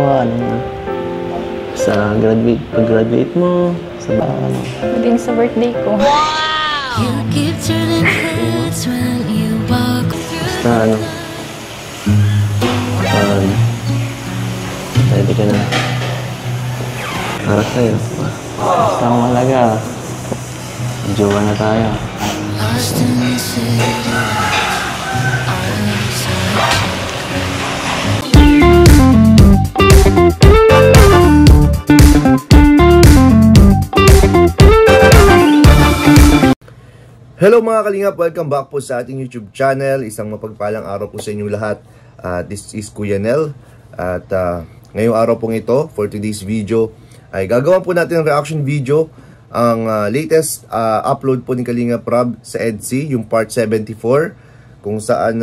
ano, sa pag-graduate mo, sa ano. Pwedeng sa birthday ko. Basta ano, ready ka na. Para sa'yo. Basta ang mahalaga, jowa na tayo. Hello mga kalingap! Welcome back po sa ating YouTube channel. Isang mapagpalang araw po sa inyong lahat. This is Kuya Nel. At ngayong araw pong ito, for today's video, ay gagawin po natin ang reaction video. Ang latest upload po ni Kalingap Rob sa EDC, yung part 74. Kung saan,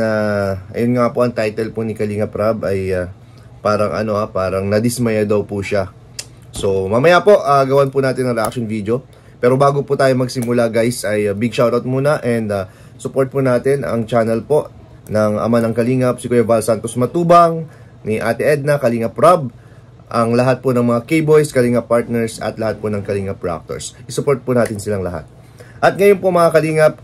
ayun nga po ang title po ni Kalingap Rob ay parang parang nadismaya daw po siya. So mamaya po, gawan po natin ang reaction video. Pero bago po tayo magsimula guys, ay big shoutout muna and support po natin ang channel po ng ama ng Kalingap, si Kuya Val Santos Matubang, ni Ate Edna, Kalingap Rob, ang lahat po ng mga K-Boys, Kalingap Partners at lahat po ng Kalingap Raptors. I-support po natin silang lahat. At ngayon po mga Kalingap,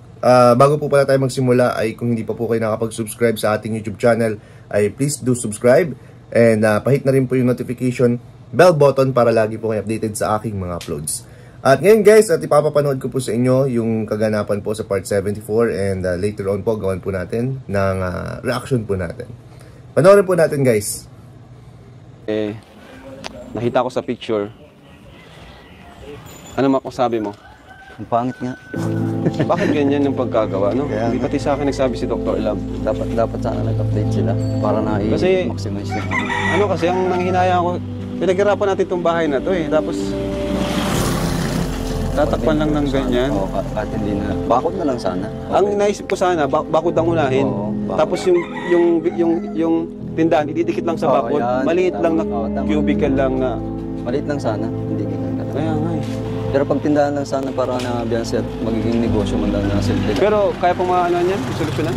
bago po pala tayo magsimula ay kung hindi pa po kayo nakapag-subscribe sa ating YouTube channel ay please do subscribe and pahit na rin po yung notification bell button para lagi po kayo updated sa aking mga uploads. At ngayon guys, at ipapapanood ko po sa inyo yung kaganapan po sa part 74 and later on po gawan po natin ng reaction po natin. Panoorin po natin guys. Nakita ko sa picture. Ano masabi mo? Ang pangit nga. Bakit ganyan yung pagkagawa, no? Kaya, hindi pati sa akin nagsabi si Dr. Lab. Dapat sana nag-update sila para na i-maximize nila. Ano kasi, ang nanghinaya ko, pinaghirapan natin itong bahay na to eh. Tapos, tatakpan lang ng ganyan. Oo, kahit hindi na. Bakod na lang sana. Okay. Ang naisip ko sana, bakod ang unahin. Oo, tapos yung tindahan, ididikit lang sa bakod. Yan, maliit lang na cubicle lang na. Maliit lang sana, hindi ganyan. Kaya nga eh. Pero pag tindahan lang sana para na biyanset, magiging negosyo man lang na simple. Pero kaya pang mga yan, solusyonan?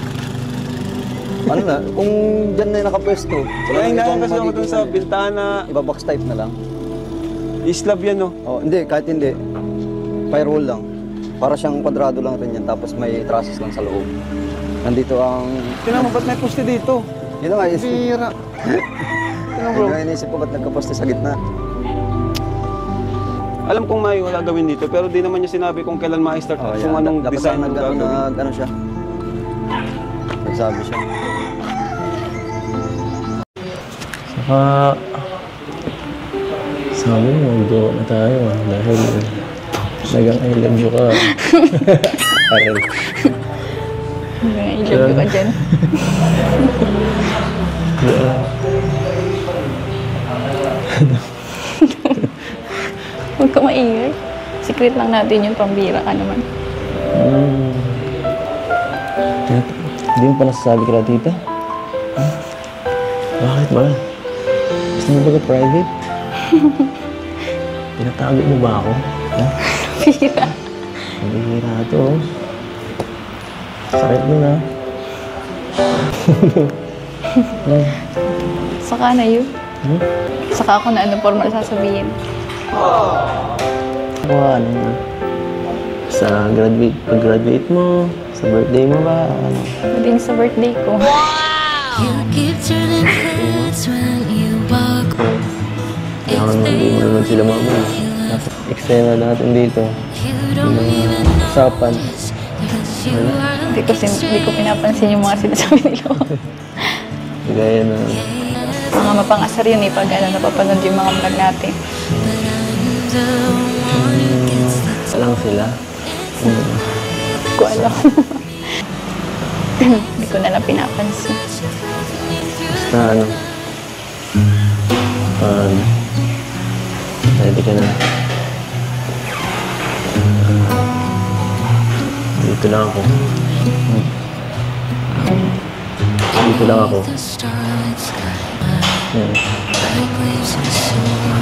Ano na, kung dyan na yung nakapwesto. Kaya hinahan kasi ako dun sa bintana. Iba-box type na lang. Islab yan, no? Oh, hindi, kahit hindi. Firewall lang. Para siyang kwadrado lang rin yan, tapos may trusses lang sa loob. Nandito ang... Tinan mo, ba't may poste dito? Yun nga, Bira. Tinan bro. Inisip ko ba't nagkaposte sa gitna? Alam kong may wala gawin dito, pero di naman niya sinabi kung kailan ma-start kung anong design ang gagawin. Ano siya? Nagsabi siya. Saka, sabi mo, maggawa na tayo dahil nagang I love you ka. Arel. Nagang I love you ka dyan. Huwag ka maingay. Secret lang natin yung pambira ka naman. Hindi mo pa nasasabi ka na, tita? Bakit ba? Gusto mo ba private? Pinatago mo ba ako? Pira. Pira ito. Sakit mo na. Saka na yun. Saka ako na anong formal sasabihin. Ano? Sa pag-graduate mo, sa birthday mo ba? Ano? Pwedeng sa birthday ko. Kaya hindi mo naman sila mama. Eksena natin dito. Yung usapan. Hindi ko pinapansin yung mga sinasabi nila. Gaya na... Mga mapangasar yun eh pag napapanood yung mga vlog natin. Lang sila. Hindi ko alam. Hindi ko na lang pinapansin. Basta ano... ready ka na. Dito lang ako. Dito lang ako.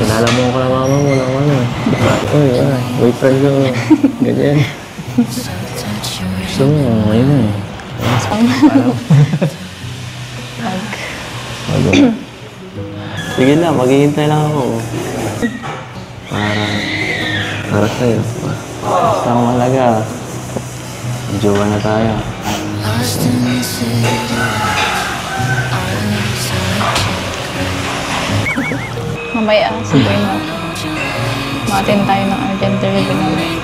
Kinala mo ko na mama mo lang ano. Uy, boyfriend ko. Ganyan. Gusto mo, ngayon eh. Sige lang, maghihintay lang ako. Para sa'yo. Basta akong malaga. Jowa na tayo. Mamaya, sabihin mo. Matin tayo ng urgent delivery namin.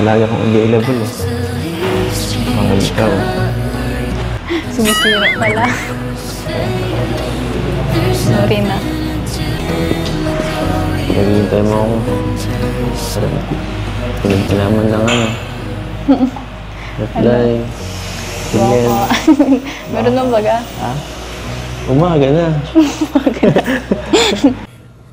Malaga akong available eh. Mga ikaw. Sumisira pala. Sorry na. Naghihintay mo ako. Tulad ka naman ng ano. Reply. Tingin. Meron na baga? Ha? Umaga na.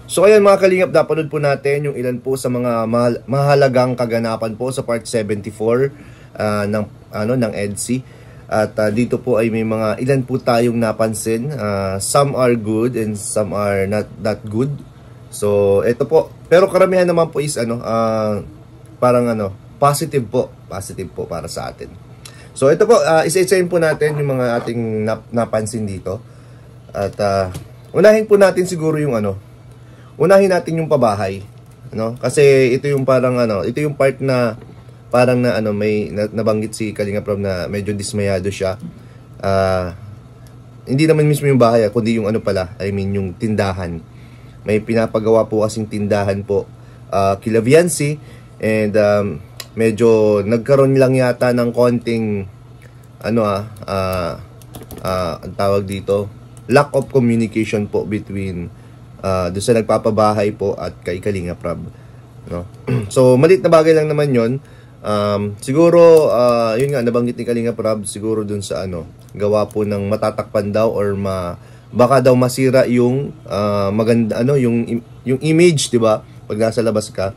So ayan mga kalingap, napanood po natin yung ilan po sa mga mahalagang kaganapan po sa part 74 ng EDSI. At dito po ay may mga ilan po tayong napansin. Some are good and some are not that good. So ito po, pero karamihan naman po is parang positive po para sa atin. So ito po, isa-isahin po natin yung mga ating napansin dito. At unahin po natin siguro yung unahin natin yung pabahay, kasi ito yung parang ito yung part na parang may nabanggit si Kalinga Prab na medyo dismayado siya. Hindi naman mismo yung bahay, kundi yung yung tindahan. May pinapagawa po kasing tindahan po kila Viancy, and medyo nagkaroon lang yata ng konting ang tawag dito, lack of communication po between doon sa nagpapabahay po at kay Kalinga Prab, So maliit na bagay lang naman yon. Siguro yun nga, nabanggit ni Kalinga Prab siguro doon sa gawa po ng matatakpan daw or baka daw masira yung maganda yung image, 'di ba? Pag nasa labas ka,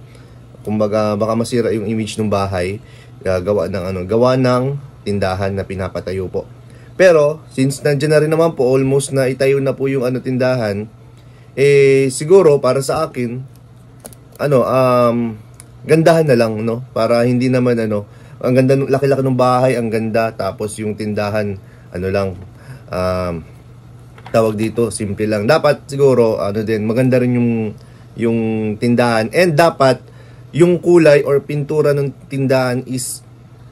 kumbaga baka masira yung image ng bahay, gawa ng tindahan na pinapatayo po. Pero since nandiyan na rin naman po, almost na itayo na po yung tindahan, siguro para sa akin gandahan na lang, para hindi naman ang ganda, laki-laki ng bahay, ang ganda, tapos yung tindahan tawag dito, simple lang. Dapat siguro din maganda rin yung tindahan, and dapat yung kulay or pintura ng tindahan is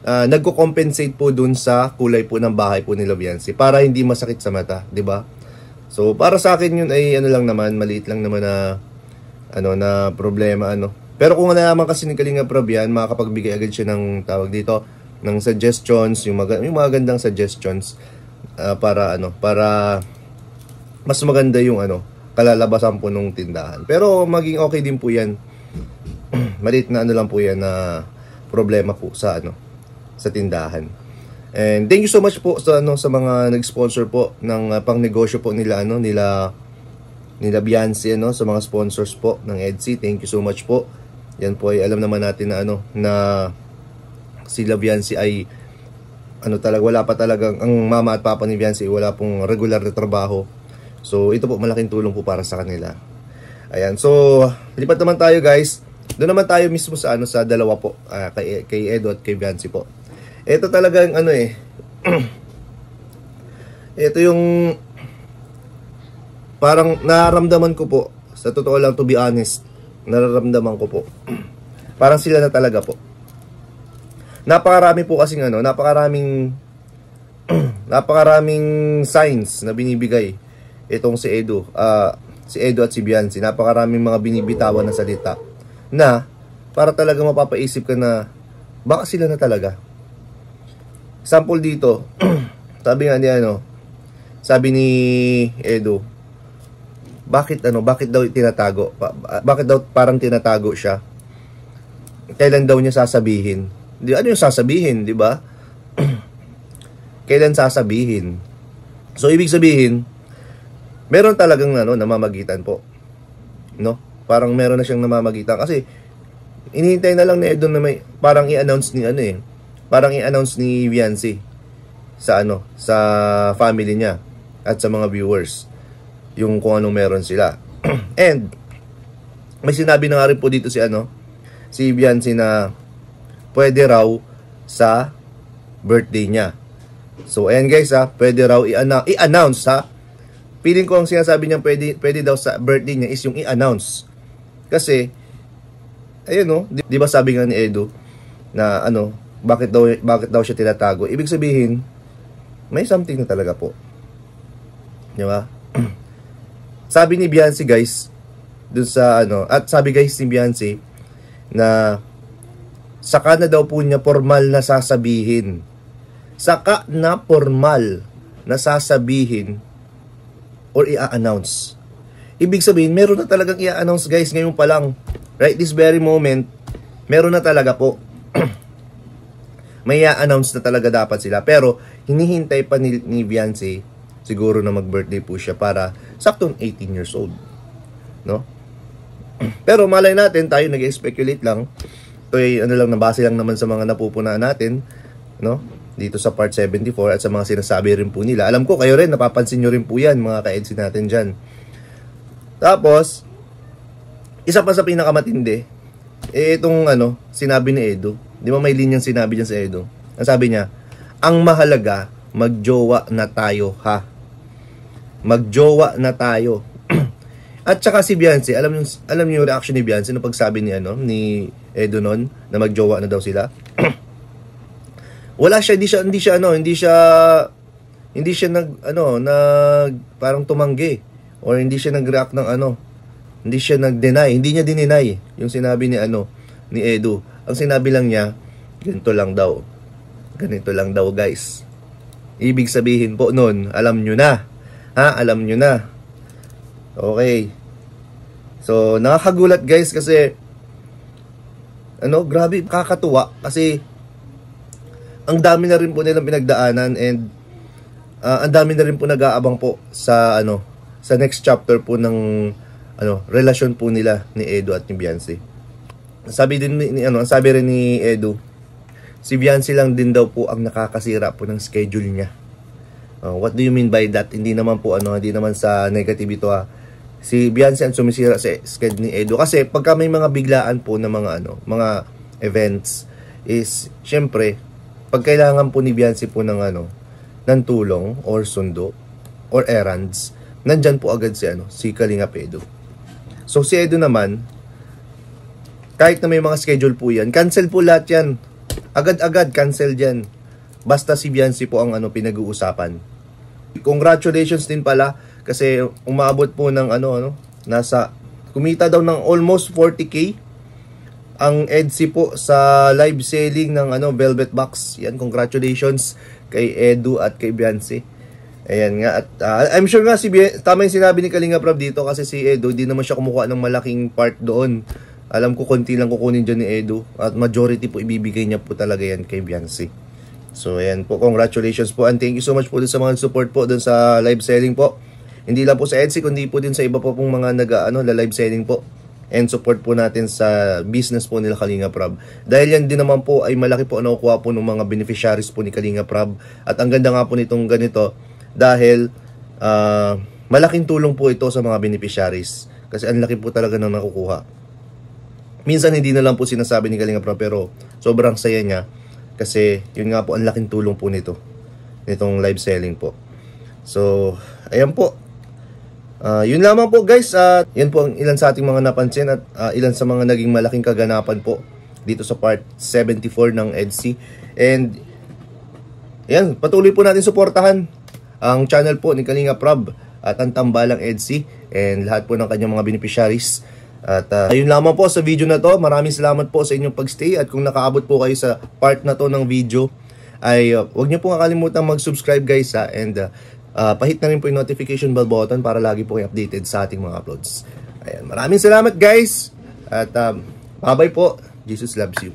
nagko-compensate po dun sa kulay po ng bahay po ni Viancy, para hindi masakit sa mata, 'di ba? So para sa akin yun ay lang naman, maliit lang naman na na problema Pero kung naman kasi ni Kalinga Prab yan, makakapagbigay agad siya ng tawag dito, ng suggestions, yung mga gandang suggestions para mas maganda yung kalalabasan po ng tindahan. Pero maging okay din po yan. Maliit na lang po yan na problema po sa sa tindahan. And thank you so much po sa mga nag-sponsor po ng pangnegosyo po nila nila Viancy, sa mga sponsors po ng EDSI. Thank you so much po. Yan po ay alam naman natin na na si Viancy ay talaga, wala pa talagang, ang mama at papa ni Viancy wala pong regular na trabaho. So ito po malaking tulong po para sa kanila. Ayan, so lipat naman tayo guys. Doon naman tayo mismo sa sa dalawa po, kay Edo at kay Viancy po. Ito talagang ito yung parang nararamdaman ko po, sa totoo lang, to be honest, nararamdaman ko po. Parang sila na talaga po. Napakarami po kasing napakaraming signs na binibigay itong si Edo at si Viancy. Napakaraming mga binibitawan na salita na para talaga mapapaisip ka na baka sila na talaga. Sample dito, sabi nga ni sabi ni Edo, bakit daw tinatago? Bakit daw parang tinatago siya? Kailan daw niya sasabihin? Ano yung sasabihin, di ba? Kailan sasabihin? So ibig sabihin, meron talagang namamagitan po. Parang meron na siyang namamagitan kasi inihintay na lang ni Edo na may parang i-announce ni parang i-announce ni Viancy sa sa family niya at sa mga viewers yung kung anong meron sila. And may sinabi na nga rin po dito si Viancy na pwede raw sa birthday niya. So ayan guys, pwede raw i-announce feeling ko ang sinasabi niya pwede daw sa birthday niya is yung i-announce. Kasi, ayun no, di ba sabi nga ni Edo, na ano, bakit daw siya tinatago? Ibig sabihin, may something na talaga po. Di ba? Sabi ni Beyonce guys, dun sa ano, at sabi guys ni Beyonce, na saka na daw po niya formal na sasabihin. Saka na formal na sasabihin or i-announce. Ibig sabihin, meron na talagang i-announce guys ngayon pa lang. Right this very moment, meron na talaga po. May i-announce na talaga dapat sila. Pero, hinihintay pa ni Beyonce, siguro na mag-birthday po siya para saktong 18 years old. No? Pero malay natin, tayo nag-speculate lang. Ito ay ano lang, nabase lang naman sa mga napupunaan natin, no? Dito sa part 74 at sa mga sinasabi rin po nila. Alam ko kayo rin, napapansin nyo rin po yan, mga ka-EDC natin dyan. Tapos, isa pa sa pinakamatindi, itong ano, sinabi ni Edo. Di ba may linyang sinabi dyan sa Edo? Ang sabi niya, ang mahalaga, magjowa na tayo, ha? Magjowa na tayo. At saka si Beyonce, alam niyo yung reaction ni Beyonce nung pagsabi ni ano, ni Edo nun, na magjowa na daw sila. Wala siya, hindi siya parang tumanggi or hindi siya nag-react ng ano, hindi siya nag-deny, hindi niya dininay yung sinabi ni ano, ni Edo. Ang sinabi lang niya, ganito lang daw, guys. Ibig sabihin po nun, alam nyo na, ha, alam nyo na. Okay. So, nakakagulat guys kasi ano, grabe, kakatuwa kasi ang dami na rin po nilang pinagdaanan and ang dami na rin po nag-aabang po sa ano, sa next chapter po ng ano, relasyon po nila ni Edo at ni Beyonce. Sabi rin ni Edo, si Beyonce lang din daw po ang nakakasira po ng schedule niya. What do you mean by that? Hindi naman po ano, hindi naman sa negative ito ha. Si Beyonce ang sumisira sa schedule ni Edo kasi pagka may mga biglaan po na mga ano, mga events is syempre pag kailangan po ni Beyonce po ng ano, ng tulong or sundo or errands, nandyan po agad si Kalingap Edo. So si Edo naman, kahit na may mga schedule po yan, cancel po lahat yan. Agad-agad cancel dyan. Basta si Beyonce po ang ano, pinag-uusapan. Congratulations din pala kasi umabot po ng kumita daw ng almost 40k ang EDC po sa live selling ng Velvet Box. Yan, congratulations kay Edo at kay Beyonce. Ayan nga, at I'm sure nga tama yung sinabi ni Kalinga Prab dito kasi si Edo, di naman siya kumukuha ng malaking part doon. Alam ko konti lang kukunin dyan ni Edo at majority po ibibigay niya po talaga yan kay Beyonce. So ayan po, congratulations po and thank you so much po dun sa mga support po dun sa live selling po. Hindi lang po sa EDC kundi po din sa iba po pong mga live selling po. And support po natin sa business po nila Kalinga Prab. Dahil yan din naman po ay malaki po nakukuha po ng mga beneficiaries po ni Kalinga Prab. At ang ganda nga po nitong ganito dahil malaking tulong po ito sa mga beneficiaries. Kasi ang laki po talaga ng nakukuha. Minsan hindi na lang po sinasabi ni Kalinga Prab pero sobrang saya niya. Kasi yun nga po ang laking tulong po nitong live selling po. So ayan po. Yun lamang po guys, yan po ang ilan sa ating mga napansin at ilan sa mga naging malaking kaganapan po dito sa part 74 ng EDC. And yan, patuloy po natin suportahan ang channel po ni Kalinga Prab at ang Tambalang EDC and lahat po ng kanyang mga beneficiaries. At yun lamang po sa video na to. Maraming salamat po sa inyong pagstay at kung nakaabot po kayo sa part na to ng video ay huwag niyo po kakalimutan mag-subscribe guys and pahit na rin po yung notification bell button para lagi po kayo updated sa ating mga uploads. Ayan, maraming salamat guys at bye bye po. Jesus loves you.